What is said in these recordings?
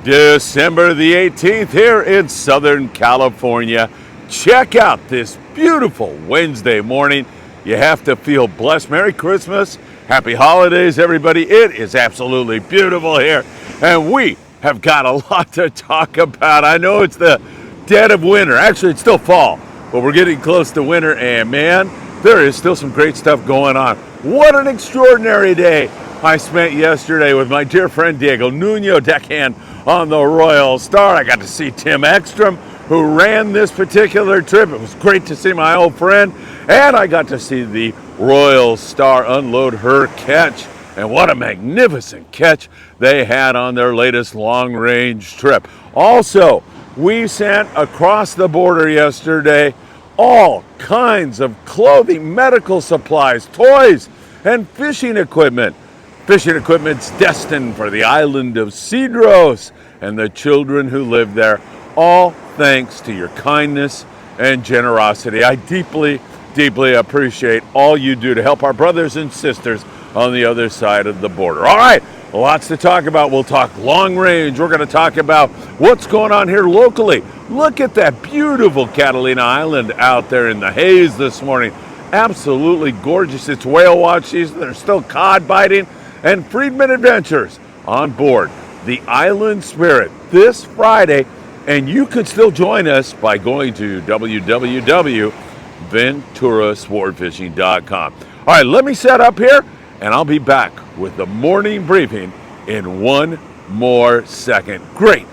December the 18th here in Southern California. Check out this beautiful Wednesday morning. You have to feel blessed. Merry Christmas. Happy holidays, everybody. It is absolutely beautiful here, and we have got a lot to talk about. I know it's the dead of winter. Actually, it's still fall, but we're getting close to winter, and man, there is still some great stuff going on. What an extraordinary day I spent yesterday with my dear friend Diego Nuno, deckhand on the Royal Star. I got to see Tim Ekstrom, who ran this particular trip. It was great to see my old friend, and I got to see the Royal Star unload her catch. And what a magnificent catch they had on their latest long-range trip. Also, we sent across the border yesterday all kinds of clothing, medical supplies, toys, and fishing equipment. Fishing equipment's destined for the island of Cedros and the children who live there, all thanks to your kindness and generosity. I deeply, deeply appreciate all you do to help our brothers and sisters on the other side of the border. All right, lots to talk about. We'll talk long range. We're going to talk about what's going on here locally. Look at that beautiful Catalina Island out there in the haze this morning. Absolutely gorgeous. It's whale watch season. There's still cod biting. And Friedman Adventures on board the Island Spirit this Friday. And you could still join us by going to www.venturasportfishing.com. All right, let me set up here, and I'll be back with the morning briefing in one more second. Great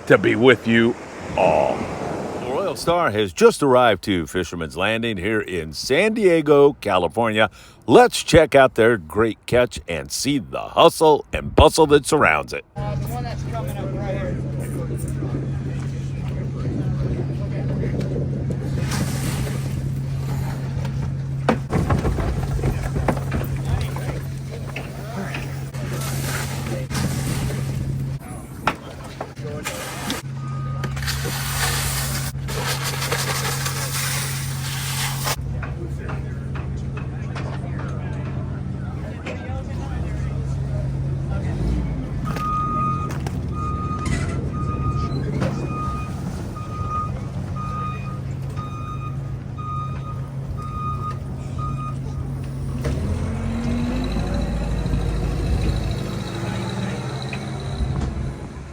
to be with you all. The Royal Star has just arrived to Fisherman's Landing here in San Diego, California. Let's check out their great catch and see the hustle and bustle that surrounds it. The one that's coming up right here.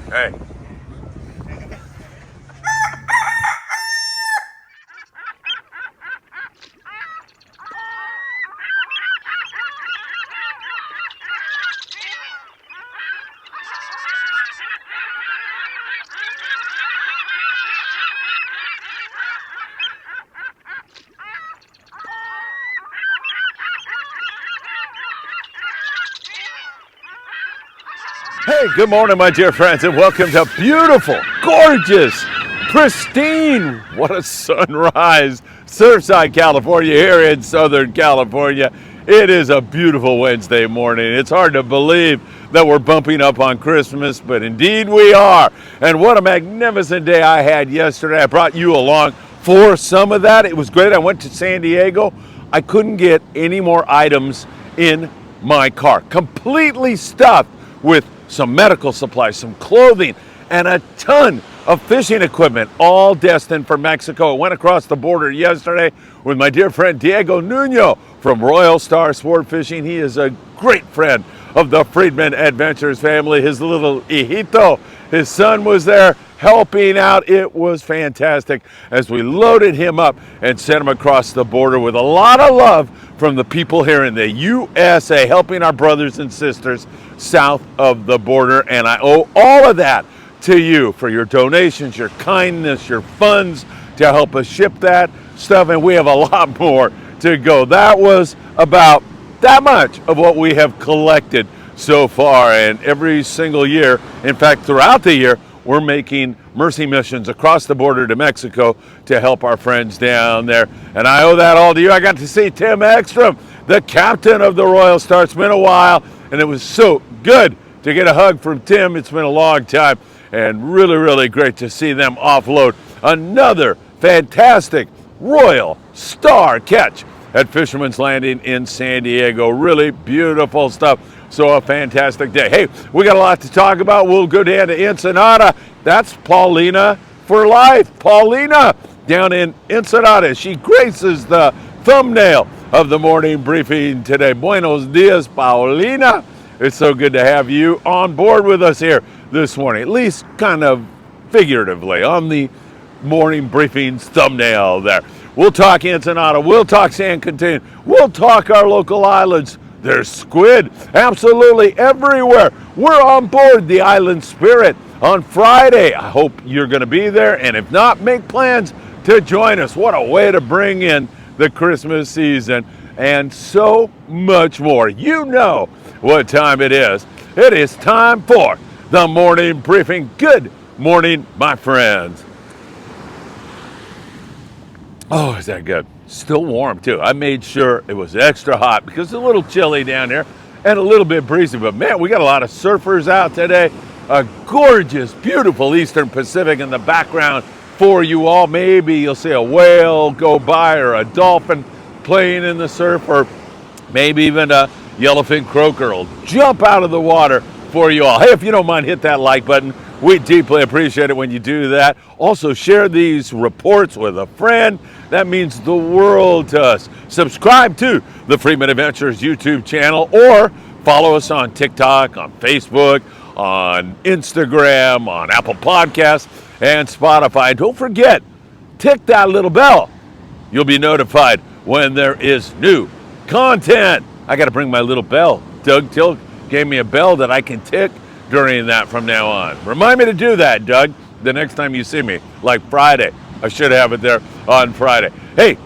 Hey. Hey, good morning, my dear friends, and welcome to beautiful, gorgeous, pristine, what a sunrise, Surfside, California, here in Southern California. It is a beautiful Wednesday morning. It's hard to believe that we're bumping up on Christmas, but indeed we are. And what a magnificent day I had yesterday. I brought you along for some of that. It was great. I went to San Diego. I couldn't get any more items in my car. Completely stuffed with some medical supplies, some clothing, and a ton of fishing equipment, all destined for Mexico. I went across the border yesterday with my dear friend Diego Nuno from Royal Star Sport Fishing. He is a great friend of the Friedman Adventures family. His little hijito, his son, was there helping out. It was fantastic as we loaded him up and sent him across the border with a lot of love from the people here in the USA, helping our brothers and sisters south of the border. And I owe all of that to you for your donations, your kindness, your funds to help us ship that stuff. And we have a lot more to go. That was about that much of what we have collected so far. And every single year, in fact, throughout the year, we're making mercy missions across the border to Mexico to help our friends down there. And I owe that all to you. I got to see Tim Ekstrom, the captain of the Royal Star. It's been a while, and it was so good to get a hug from Tim. It's been a long time, and really, really great to see them offload another fantastic Royal Star catch at Fisherman's Landing in San Diego. Really beautiful stuff. So a fantastic day. Hey, we got a lot to talk about. We'll go down to Ensenada. That's Paulina for life. Paulina down in Ensenada. She graces the thumbnail of the morning briefing today. Buenos dias, Paulina. It's so good to have you on board with us here this morning, at least kind of figuratively on the morning briefing's thumbnail there. We'll talk Ensenada, we'll talk San Quintin, we'll talk our local islands. There's squid absolutely everywhere. We're on board the Island Spirit on Friday. I hope you're going to be there, and if not, make plans to join us. What a way to bring in the Christmas season and so much more. You know what time it is. It is time for the morning briefing. Good morning, my friends. Oh, is that good? Still warm too. I made sure it was extra hot because it's a little chilly down here and a little bit breezy, but man, we got a lot of surfers out today. A gorgeous, beautiful Eastern Pacific in the background for you all. Maybe you'll see a whale go by or a dolphin playing in the surf, or maybe even a yellowfin croaker will jump out of the water for you all. Hey, if you don't mind, hit that like button. We deeply appreciate it when you do that. Also, share these reports with a friend. That means the world to us. Subscribe to the Friedman Adventures YouTube channel, or follow us on TikTok, on Facebook, on Instagram, on Apple Podcasts, and Spotify. Don't forget, tick that little bell. You'll be notified when there is new content. I got to bring my little bell. Doug Till gave me a bell that I can tick during that from now on. Remind me to do that, Doug, the next time you see me, like Friday. I should have it there on Friday. Hey,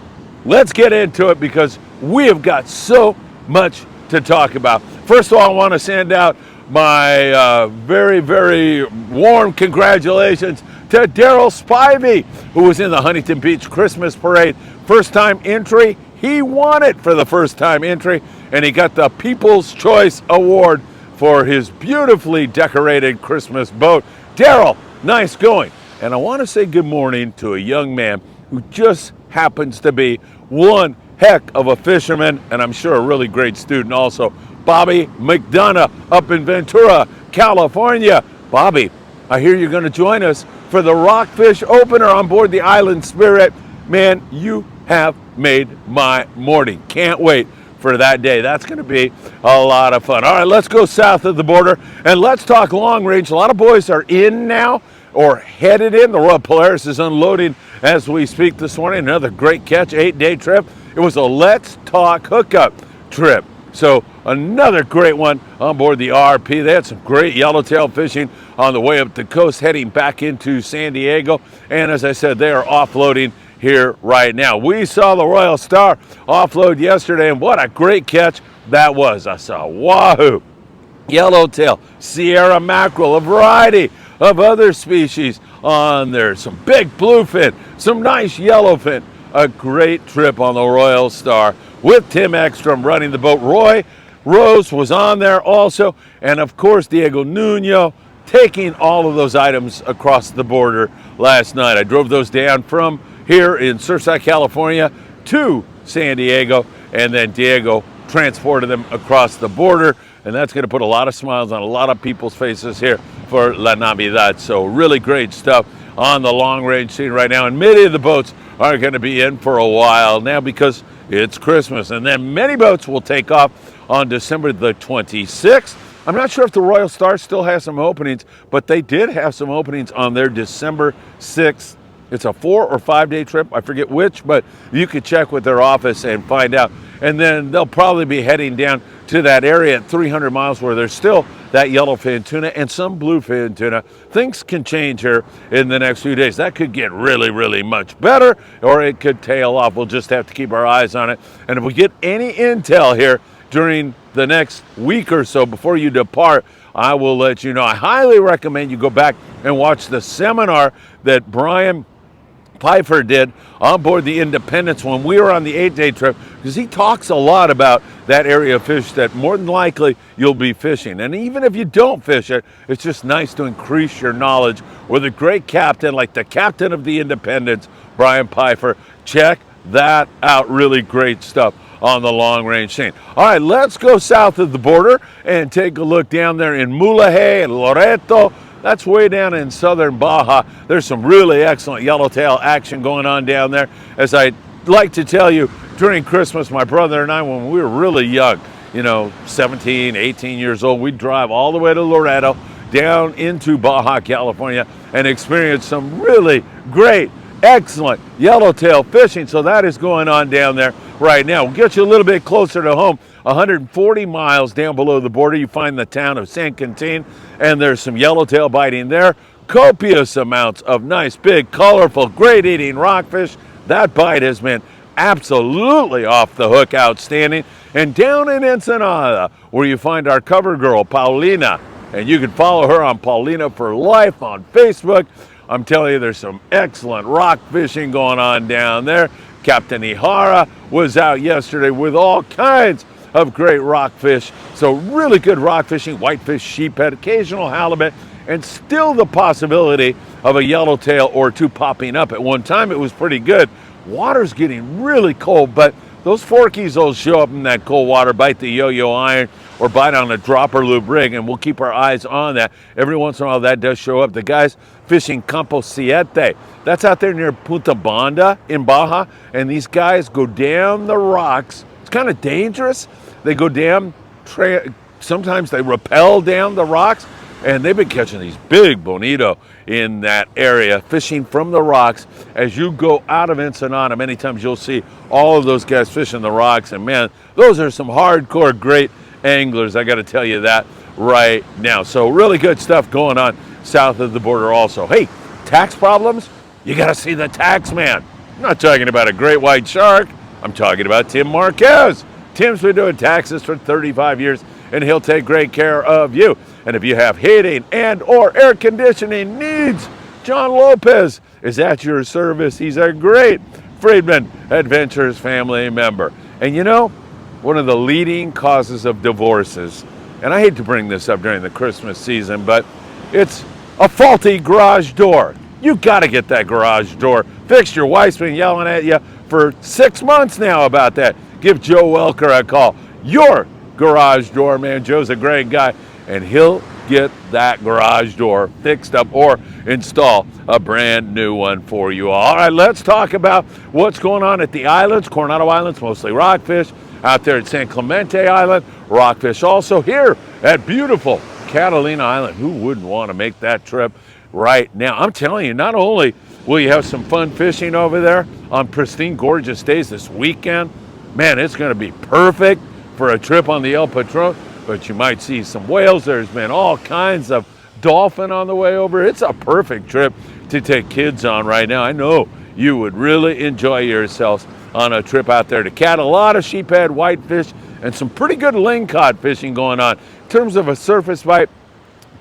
let's get into it because we have got so much to talk about. First of all, I want to send out my very, very warm congratulations to Daryl Spivey, who was in the Huntington Beach Christmas Parade. First time entry, he won it for the first time entry, and he got the People's Choice Award for his beautifully decorated Christmas boat. Daryl, nice going. And I want to say good morning to a young man who just happens to be one heck of a fisherman, and I'm sure a really great student also. Bobby McDonough up in Ventura, California. Bobby, I hear you're going to join us for the rockfish opener on board the Island Spirit. Man, you have made my morning. Can't wait for that day. That's going to be a lot of fun. All right, let's go south of the border and let's talk long range. A lot of boys are in now or headed in. The Royal Polaris is unloading as we speak this morning. Another great catch, 8-day trip. It was a Let's Talk hookup trip. So another great one on board the RP. They had some great yellowtail fishing on the way up the coast, heading back into San Diego. And as I said, they are offloading here right now. We saw the Royal Star offload yesterday, and what a great catch that was. I saw wahoo, yellowtail, Sierra mackerel, a variety of other species on there. Some big bluefin, some nice yellowfin. A great trip on the Royal Star with Tim Ekstrom running the boat. Roy Rose was on there also, and of course Diego Nuno taking all of those items across the border last night. I drove those down from here in Surfside, California to San Diego, and then Diego transported them across the border, and that's going to put a lot of smiles on a lot of people's faces here for La Navidad. So really great stuff on the long range scene right now, and many of the boats are going to be in for a while now because it's Christmas, and then many boats will take off on December the 26th. I'm not sure if the Royal Star still has some openings, but they did have some openings on their December 6th. It's a 4 or 5 day trip, I forget which, but you could check with their office and find out. And then they'll probably be heading down to that area at 300 miles where there's still that yellowfin tuna and some bluefin tuna. Things can change here in the next few days. That could get really, really much better, or it could tail off. We'll just have to keep our eyes on it. And if we get any intel here during the next week or so before you depart, I will let you know. I highly recommend you go back and watch the seminar that Brian Pfeiffer did on board the Independence when we were on the 8-day trip, because he talks a lot about that area of fish that more than likely you'll be fishing. And even if you don't fish it, it's just nice to increase your knowledge with a great captain like the captain of the Independence, Brian Pfeiffer. Check that out. Really great stuff on the long-range scene. All right, let's go south of the border and take a look down there in Mulaje and Loreto. That's way down in southern Baja. There's some really excellent yellowtail action going on down there. As I like to tell you, during Christmas, my brother and I, when we were really young, 17, 18 years old, we'd drive all the way to Loreto, down into Baja California, and experience some really great, excellent yellowtail fishing. So that is going on down there right now. We'll get you a little bit closer to home. 140 miles down below the border, you find the town of San Quintin, and there's some yellowtail biting there. Copious amounts of nice, big, colorful, great eating rockfish. That bite has been absolutely off the hook, outstanding. And down in Ensenada, where you find our cover girl, Paulina, and you can follow her on Paulina for Life on Facebook. I'm telling you, there's some excellent rock fishing going on down there. Captain Ihara was out yesterday with all kinds of great rockfish. So really good rock fishing, whitefish, sheephead, occasional halibut, and still the possibility of a yellowtail or two popping up. At one time, it was pretty good. Water's getting really cold, but those forkies will show up in that cold water, bite the yo-yo iron, or bite on a dropper loop rig, and we'll keep our eyes on that. Every once in a while, that does show up. The guys fishing Campo Siete, that's out there near Punta Banda in Baja, and these guys go down the rocks. It's kind of dangerous. They go down, sometimes they rappel down the rocks, and they've been catching these big bonito in that area, fishing from the rocks. As you go out of Ensenada, many times you'll see all of those guys fishing the rocks, and man, those are some hardcore great anglers, I got to tell you that right now. So really good stuff going on south of the border also. Hey, tax problems? You got to see the tax man. I'm not talking about a great white shark. I'm talking about Tim Marquez. Tim's been doing taxes for 35 years, and he'll take great care of you. And if you have heating and or air conditioning needs, John Lopez is at your service. He's a great Friedman Adventures family member. And one of the leading causes of divorces, and I hate to bring this up during the Christmas season, but it's a faulty garage door. You got to get that garage door fixed. Your wife's been yelling at you for 6 months now about that. Give Joe Welker a call. Your garage door man. Joe's a great guy, and he'll get that garage door fixed up or install a brand new one for you all. All right, let's talk about what's going on at the islands. Coronado Islands, mostly rockfish. Out there at San Clemente Island, rockfish also. Here at beautiful Catalina Island, who wouldn't want to make that trip right now? I'm telling you, not only will you have some fun fishing over there on pristine, gorgeous days this weekend, man, it's going to be perfect for a trip on the El Patron, but you might see some whales. There's been all kinds of dolphin on the way over. It's a perfect trip to take kids on right now. I know you would really enjoy yourselves on a trip out there to Cat. A lot of sheephead, whitefish, and some pretty good lingcod fishing going on. In terms of a surface bite,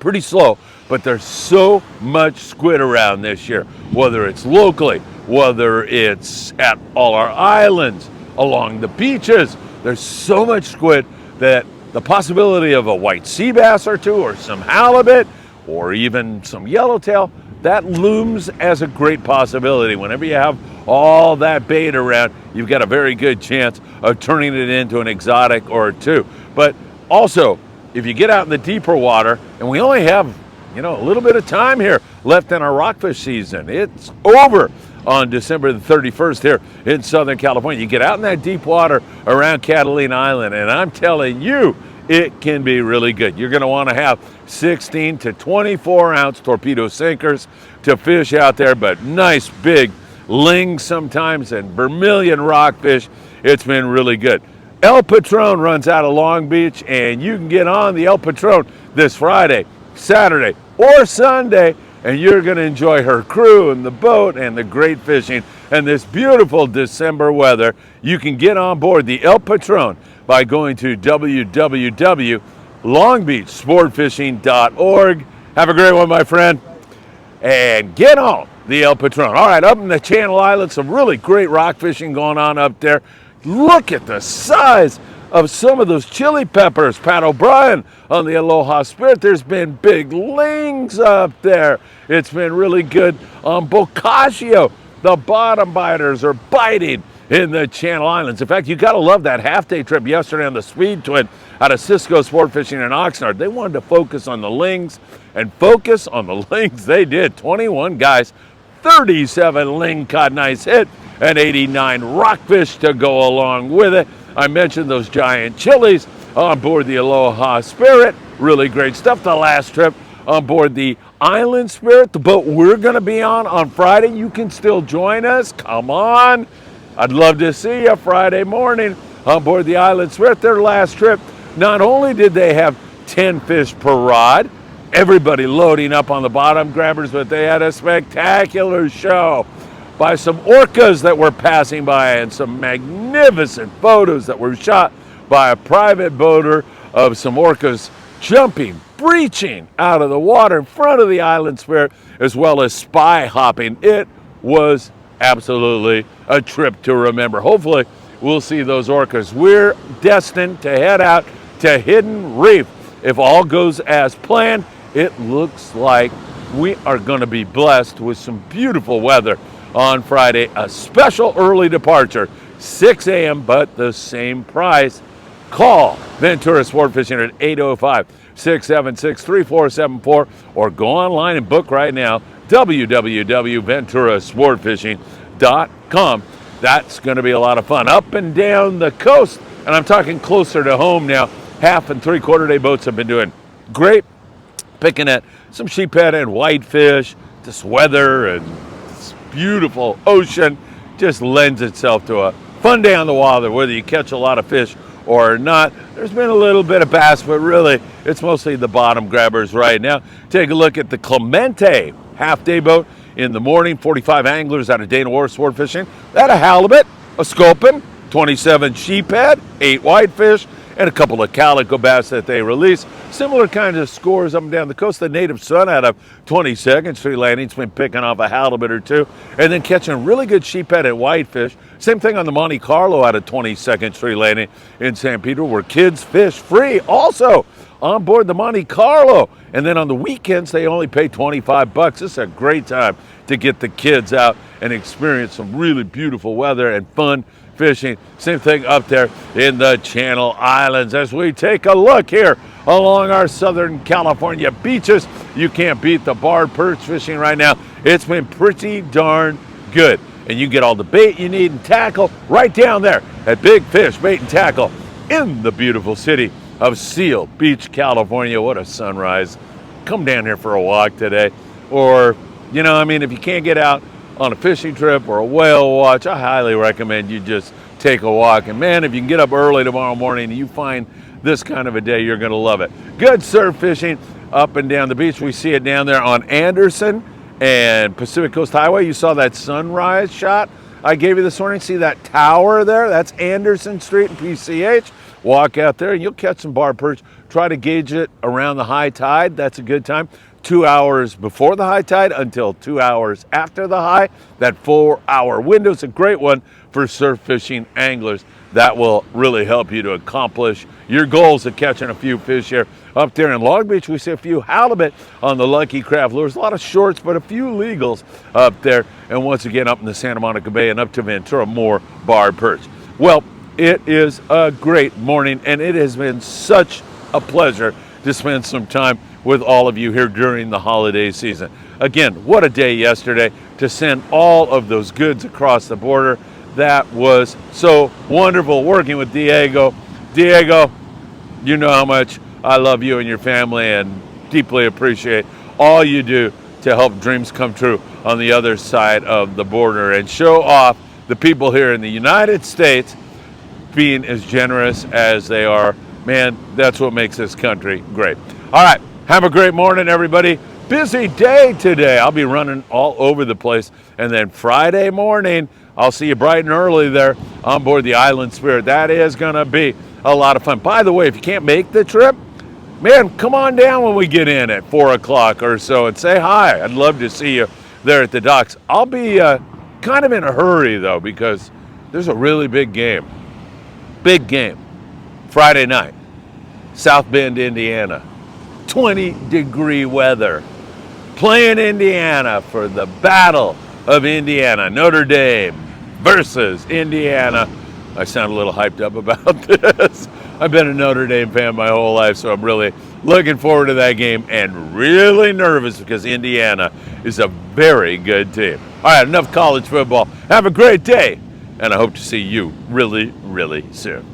pretty slow, but there's so much squid around this year, whether it's locally, whether it's at all our islands, along the beaches. There's so much squid that the possibility of a white sea bass or two, or some halibut, or even some yellowtail, that looms as a great possibility. Whenever you have all that bait around, you've got a very good chance of turning it into an exotic or two. But also, if you get out in the deeper water, and we only have, a little bit of time here left in our rockfish season. It's over on December the 31st here in Southern California. You get out in that deep water around Catalina Island, and I'm telling you, it can be really good. You're going to want to have 16 to 24 ounce torpedo sinkers to fish out there, but nice big lings sometimes and vermilion rockfish. It's been really good. El Patron runs out of Long Beach, and you can get on the El Patron this Friday, Saturday, or Sunday, and you're going to enjoy her crew and the boat and the great fishing and this beautiful December weather. You can get on board the El Patron by going to www.longbeachsportfishing.org. Have a great one, my friend, and get on the El Patron. All right, up in the Channel Islands, some really great rock fishing going on up there. Look at the size of some of those chili peppers. Pat O'Brien on the Aloha Spirit. There's been big lings up there. It's been really good on Boccaccio. The bottom biters are biting in the Channel Islands. In fact, you got to love that half-day trip yesterday on the Speed Twin out of Cisco Sport Fishing in Oxnard. They wanted to focus on the lings, and focus on the lings they did. 21 guys, 37 ling caught, nice hit, and 89 rockfish to go along with it. I mentioned those giant chilies on board the Aloha Spirit. Really great stuff. The last trip on board the Island Spirit, the boat we're going to be on Friday. You can still join us. Come on. I'd love to see you Friday morning on board the Island Spirit. Their last trip, not only did they have 10 fish per rod, everybody loading up on the bottom grabbers, but they had a spectacular show by some orcas that were passing by and some magnificent photos that were shot by a private boater of some orcas jumping, breaching out of the water in front of the Island Spirit, as well as spy hopping. It was absolutely a trip to remember. Hopefully, we'll see those orcas. We're destined to head out to Hidden Reef. If all goes as planned, it looks like we are going to be blessed with some beautiful weather on Friday. A special early departure, 6 a.m., but the same price. Call Ventura Sport Fishing at 805-676-3474 or go online and book right now, www.venturasportfishing.com. That's going to be a lot of fun. Up and down the coast, and I'm talking closer to home now, half and three-quarter day boats have been doing great, picking at some sheephead and whitefish. This weather and this beautiful ocean just lends itself to a fun day on the water, whether you catch a lot of fish or not. There's been a little bit of bass, but really it's mostly the bottom grabbers right now. Take a look at the Clemente half-day boat in the morning. 45 anglers out of Dana Wharf Sport Fishing. They had a halibut, a sculpin, 27 sheephead, 8 whitefish, and a couple of calico bass that they released. Similar kinds of scores up and down the coast. The Native Sun out of 22nd Street Landing's been picking off a halibut or two, and then catching really good sheephead and whitefish. Same thing on the Monte Carlo out of 22nd Street Landing in San Pedro, where kids fish free also on board the Monte Carlo. And then on the weekends, they only pay $25. This is a great time to get the kids out and experience some really beautiful weather and fun fishing. Same thing up there in the Channel Islands. As we take a look here along our Southern California beaches, you can't beat the barred perch fishing right now. It's been pretty darn good. And you get all the bait you need and tackle right down there at Big Fish Bait and Tackle in the beautiful city of Seal Beach, California. What a sunrise. Come down here for a walk today. Or, if you can't get out on a fishing trip or a whale watch, I highly recommend you just take a walk. And man, if you can get up early tomorrow morning and you find this kind of a day, you're going to love it. Good surf fishing up and down the beach. We see it down there on Anderson and Pacific Coast Highway. You saw that sunrise shot I gave you this morning. See that tower there? That's Anderson Street and PCH. Walk out there and you'll catch some bar perch. Try to gauge it around the high tide. That's a good time. 2 hours before the high tide until 2 hours after the high. That 4-hour window is a great one for surf fishing anglers. That will really help you to accomplish your goals of catching a few fish here. Up there in Long Beach, we see a few halibut on the Lucky Craft lures. A lot of shorts, but a few legals up there. And once again, up in the Santa Monica Bay and up to Ventura, more barred perch. Well, it is a great morning, and it has been such a pleasure to spend some time with all of you here during the holiday season. Again, what a day yesterday to send all of those goods across the border. That was so wonderful working with Diego. Diego, you know how much I love you and your family and deeply appreciate all you do to help dreams come true on the other side of the border and show off the people here in the United States being as generous as they are. Man, that's what makes this country great. All right, have a great morning, everybody. Busy day today. I'll be running all over the place. And then Friday morning, I'll see you bright and early there on board the Island Spirit. That is going to be a lot of fun. By the way, if you can't make the trip, man, come on down when we get in at 4 o'clock or so and say hi. I'd love to see you there at the docks. I'll be kind of in a hurry, though, because there's a really big game. Big game. Friday night, South Bend, Indiana. 20-degree weather. Playing Indiana for the Battle of Indiana. Notre Dame versus Indiana. I sound a little hyped up about this. I've been a Notre Dame fan my whole life, so I'm really looking forward to that game and really nervous because Indiana is a very good team. All right, enough college football. Have a great day, and I hope to see you really, really soon.